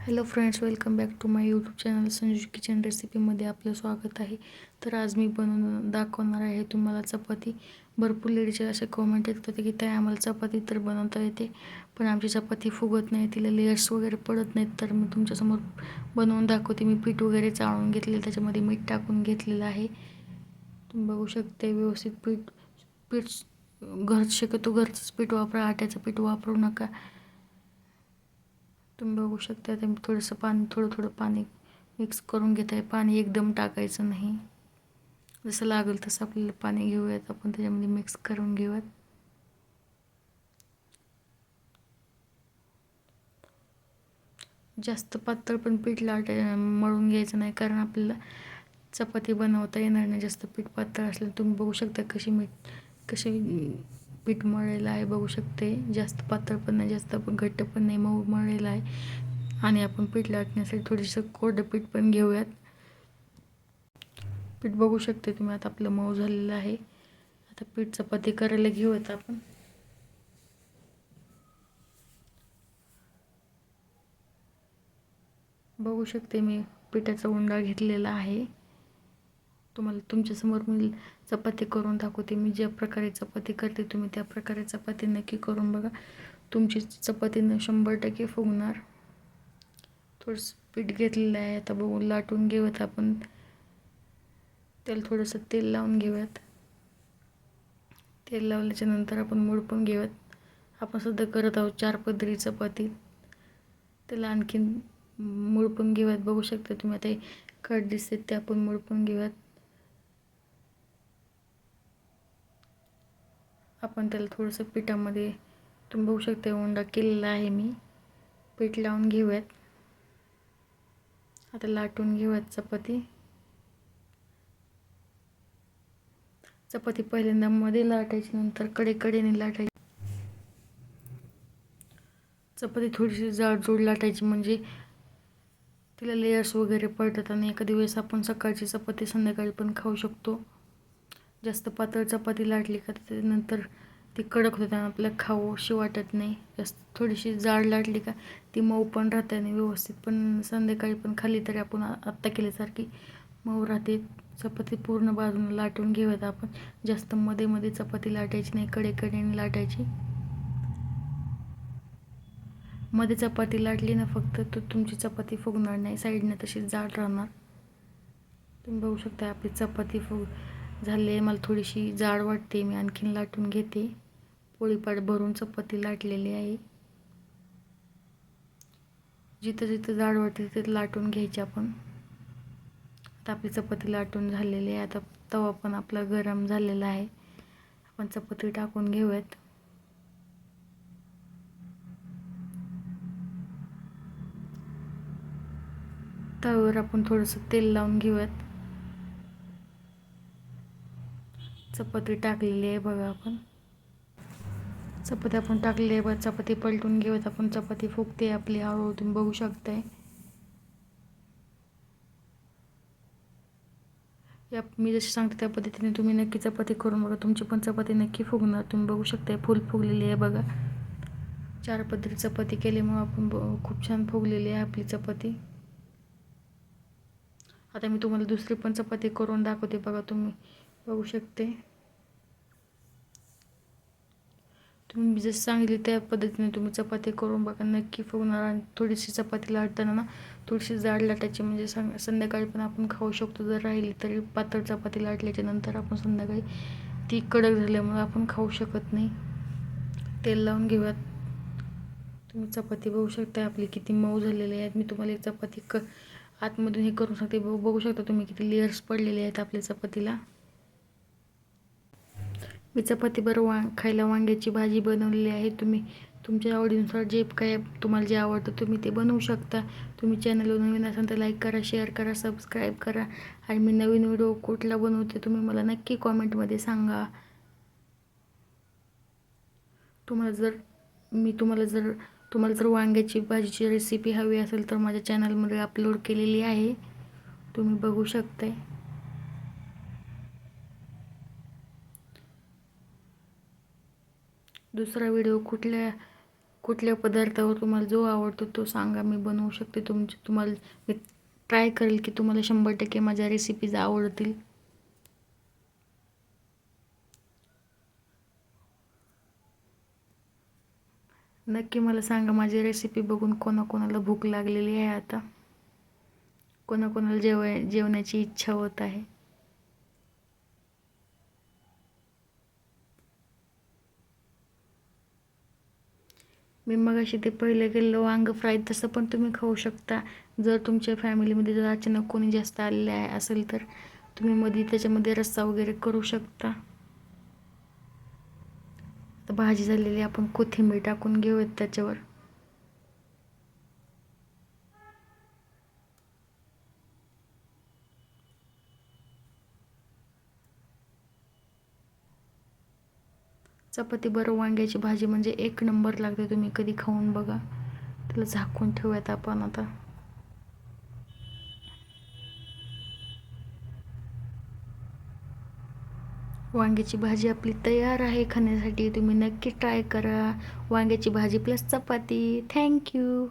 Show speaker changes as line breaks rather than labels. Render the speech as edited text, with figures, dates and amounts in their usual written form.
Hello friends, welcome back to my YouTube channel Sanju kitchen रेसिपीमध्ये आपलं स्वागत आहे. तर आज मी बनवून दाखवणार आहे तुम्हाला चपाती. भरपूर लेडीजचे असे कॉमेंट येत होते की ताई आम्हाला चपाती तर बनवता येते, पण आमची चपाती फुगत नाही, तिला लेयर्स वगैरे पडत नाहीत. तर मी तुमच्यासमोर बनवून दाखवते. मी पीठ वगैरे चाळून घेतलेलं, त्याच्यामध्ये मीठ टाकून घेतलेलं आहे. तुम्ही बघू शकते व्यवस्थित पीठ पीठ शक्यतो घरचंच पीठ वापरा, आट्याचं पीठ वापरू नका. तुम्ही बघू शकता ते थोडंसं पाणी थोडं पाणी मिक्स करून घेत आहे. पाणी एकदम टाकायचं नाही, जसं लागेल तसं आपल्याला पाणी घेऊयात. आपण त्याच्यामध्ये मिक्स करून घेऊयात. जास्त पातळ पण पीठ मळून घ्यायचं नाही, कारण आपल्याला चपाती बनवता येणार नाही जास्त पीठ पातळ असलं. तुम्ही बघू शकता कशी पीठ मळलेलं आहे. बघू शकते जास्त पातळ पण नाही, जास्त पण घट्ट पण नाही, मऊ मळलेलं आहे. आणि आपण पीठ लाटण्यासाठी थोडंसं कोरडं पीठ पण घेऊयात. पीठ बघू शकते तुम्ही, आता आपलं मऊ झालेलं आहे. आता पीठ चपाती करायला घेऊयात आपण. बघू शकते मी पिठाचा उंडा घेतलेला आहे. तुम्हाला तुमच्यासमोर मी चपाती करून दाखवते. मी ज्या प्रकारे चपाती करते तुम्ही त्या प्रकारे चपाती नक्की करून बघा. तुमची चपाती 100% फुगणार. थोडंसं पीठ घेतलेलं आहे. आता बघू लाटून घेऊयात आपण. त्याला थोडंसं तेल लावून घेऊयात. तेल लावल्याच्या नंतर आपण मोडपून घेऊयात. आपण सध्या करत आहोत 4 पदरी चपाती. त्याला आणखीन मोडपून घेऊयात. बघू शकता तुम्ही आता कट दिसते ते आपण मोडपून घेऊयात. आपण त्याला थोडंसं पिठामध्ये तुम्ही बघू शकता उंडा केलेला आहे मी. पीठ लावून घेऊयात. आता लाटून घेऊयात चपाती. चपाती पहिल्यांदा मध्ये लाटायची, नंतर कडेने लाटायची. चपाती थोडीशी जाडजूड लाटायची, म्हणजे तिला लेयर्स वगैरे पडतात. आणि एखादी वेळेस आपण सकाळची चपाती संध्याकाळी पण खाऊ शकतो. जास्त पातळ चपाती लाटली का त्यानंतर ती कडक होते आणि आपल्याला खाऊशी वाटत नाही. जास्त थोडीशी जाड लाटली का ती मऊ पण राहते आणि व्यवस्थित पण संध्याकाळी पण खाल्ली तरी आपण आत्ता केल्यासारखी मऊ राहते. चपाती पूर्ण बाजूने लाटून घेऊयात आपण. जास्त मध्ये चपाती लाटायची नाही, कडेने लाटायची. मध्ये चपाती लाटली ना फक्त, तर तुमची चपाती फुगणार नाही, साईडने तशी जाड राहणार. तुम्ही बघू शकता आपली चपाती झाली आहे. मला थोडीशी जाड वाटते, मी आणखीन लाटून घेते. पोळीपाट भरून चपाती लाटलेली आहे. जिथं जाड वाटते तिथे लाटून घ्यायची आपण. आता आपली चपाती लाटून झालेली आहे. आता तवा पण आपला गरम झालेला आहे. आपण चपाती टाकून घेऊयात. तव्यावर आपण थोडंसं तेल लावून घेऊयात. चपाती टाकलेली आहे बघा आपण. चपाती आपण टाकलेली आहे बघा. चपाती पलटून घेऊयात आपण. चपाती फुगते आपली हळूहळू, तुम्ही बघू शकताय. मी जशी सांगते त्या पद्धतीने तुम्ही नक्की चपाती करून बघा. तुमची पण चपाती नक्की फुगणार. तुम्ही बघू शकताय फुल फुगलेली आहे बघा. 4 पदरी चपाती केल्यामुळे आपण खूप छान फुगलेली आहे आपली चपाती. आता मी तुम्हाला दुसरी पण चपाती करून दाखवते बघा. तुम्ही बघू शकते. तुम्ही जसं सांगितले त्या पद्धतीने तुम्ही चपाती करून बघा, नक्की फुगणार. आणि थोडीशी चपाती लाटताना ना थोडीशी जाड लाटायची, म्हणजे संध्याकाळी पण आपण खाऊ शकतो. जर राहिली तरी पातळ चपाती लाटल्याच्या नंतर आपण संध्याकाळी ती कडक झाल्यामुळे आपण खाऊ शकत नाही. तेल लावून घेऊयात. तुम्ही चपाती बघू शकता आपली किती मऊ झालेली आहे. मी तुम्हाला एक चपाती आतमधून हे करून सांगते. बघू शकता तुम्ही किती लेयर्स पडलेले आहेत आपल्या चपातीला. मी चपाती बरोबर खायला वांग्याची भाजी बनवलेली आहे. तुम्ही तुमच्या आवडीनुसार जे काय तुम्हाला जे आवडतं तुम्ही ते बनवू शकता. तुम्ही चॅनलवर नवीन असाल तर लाईक करा, शेअर करा, सबस्क्राईब करा. आणि मी नवीन व्हिडिओ कुठला बनवते तुम्ही मला नक्की कॉमेंटमध्ये सांगा. तुम्हाला जर वांग्याची भाजीची रेसिपी हवी असेल तर माझ्या चॅनलमध्ये अपलोड केलेली आहे, तुम्ही बघू शकताय. दुसरा व्हिडिओ कुठल्या पदार्थावर तुम्हाला जो आवडतो तो सांगा, मी बनवू शकते. तुम्हाला मी ट्राय करेल की तुम्हाला 100% माझ्या रेसिपीज आवडतील. नक्की मला सांगा, माझी रेसिपी बघून कोणाकोणाला भूक लागलेली आहे आता, कोणाकोणाला जेवण्याची इच्छा होत आहे. मी मगाशी ते पहिलं केलेलं वांग फ्राय तसं पण तुम्ही खाऊ शकता. जर तुमच्या फॅमिलीमध्ये जर अचानक कोणी जास्त आलेले आहे असेल तर तुम्ही मध्ये त्याच्यामध्ये रस्सा वगैरे करू शकता. तर भाजी झालेली, आपण कोथिंबीर टाकून घेऊयात त्याच्यावर. चपाती बरोबर वांग्याची भाजी म्हणजे एक नंबर लागते. तुम्ही कधी खाऊन बघा. त्याला झाकून ठेवूयात आपण आता. वांग्याची भाजी आपली तयार आहे खाण्यासाठी. तुम्ही नक्की ट्राय करा. वांग्याची भाजी प्लस चपाती. थँक्यू.